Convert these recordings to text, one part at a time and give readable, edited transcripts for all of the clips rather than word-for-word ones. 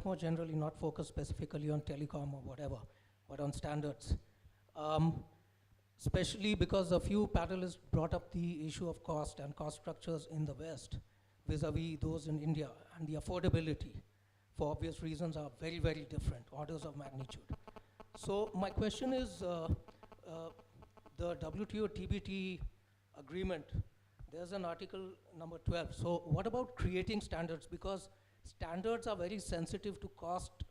more generally, not focused specifically on telecom or whatever, but on standards. Especially because a few panelists brought up the issue of cost and cost structures in the West vis-a-vis those in India, and the affordability, for obvious reasons, are very, very different, orders of magnitude. So my question is, the WTO TBT agreement, there's an article number 12. So what about creating standards? Because standards are very sensitive to cost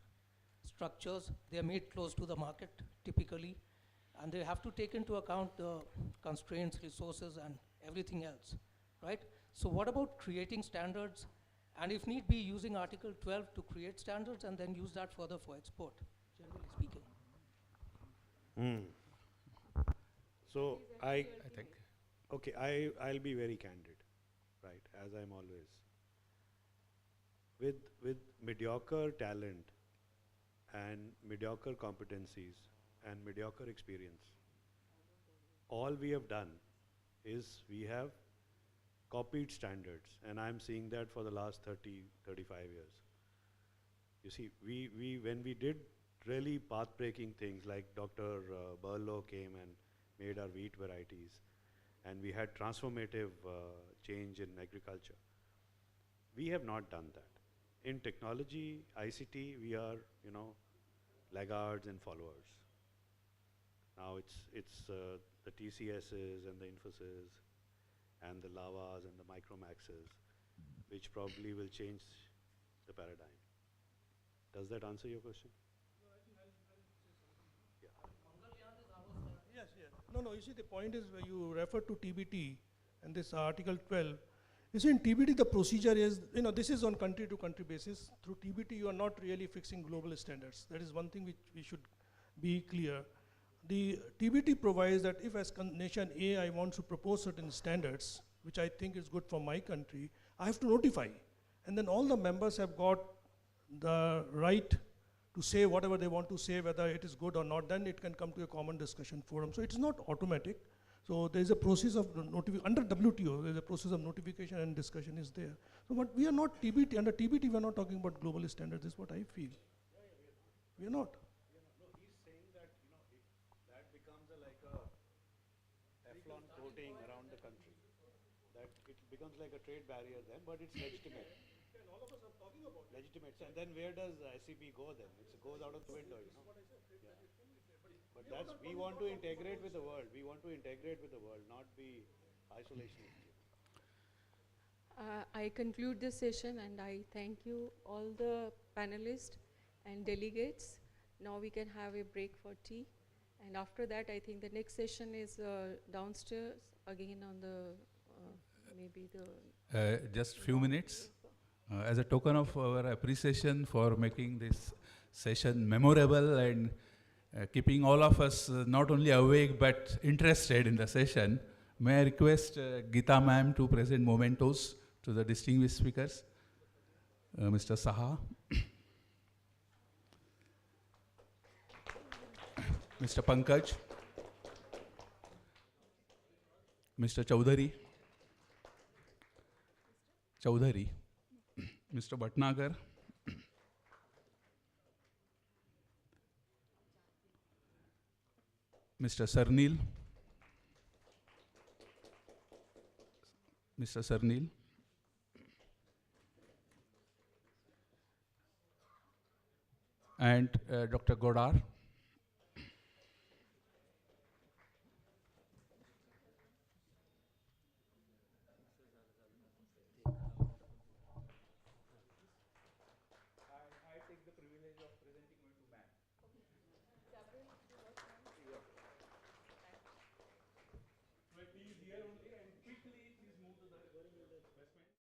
structures. They're made close to the market, typically, and they have to take into account the constraints, resources, and everything else, right? So what about creating standards, and if need be, using Article 12 to create standards and then use that further for export, generally speaking? So I think, okay, I'll be very candid, right, as I'm always. With mediocre talent and mediocre competencies and mediocre experience, all we have done is we have copied standards, and I'm seeing that for the last 30, 35 years. You see, when we did really path-breaking things, like Dr. Berlow came and made our wheat varieties, and we had transformative change in agriculture. We have not done that. In technology, ICT, we are, laggards and followers. Now it's the TCSs and the Infosys and the Lavas and the Micromaxes, which probably will change the paradigm. Does that answer your question? Yes, yes. No, you see, the point is where you refer to TBT and this Article 12. You see, in TBT, the procedure is, this is on country to country basis. Through TBT, you are not really fixing global standards. That is one thing which we should be clear. The TBT provides that if as nation A, I want to propose certain standards, which I think is good for my country, I have to notify. And then all the members have got the right to say whatever they want to say, whether it is good or not, then it can come to a common discussion forum. So it's not automatic. So there's a process of under WTO, there's a process of notification and discussion is there. So but we are not TBT, under TBT we are not talking about global standards, is what I feel. We are not. No, he's saying that, that becomes like a Teflon coating around the country. That it becomes like a trade barrier then, but it's legitimate. And all of us are talking about legitimate. And then where does SCP go then? It goes out of the window, But that's, we want to integrate with the world. We want to integrate with the world, not be isolationist. I conclude this session and I thank you all the panelists and delegates. Now we can have a break for tea. And after that, I think the next session is downstairs, again on the, maybe the... just few minutes. As a token of our appreciation for making this session memorable and keeping all of us not only awake but interested in the session, may I request Geeta ma'am to present mementos to the distinguished speakers. Mr. Saha, Mr. Pankaj, Mr. Chaudhary, Mr. Bhatnagar, Mr. Sarnil, and Dr. Godar.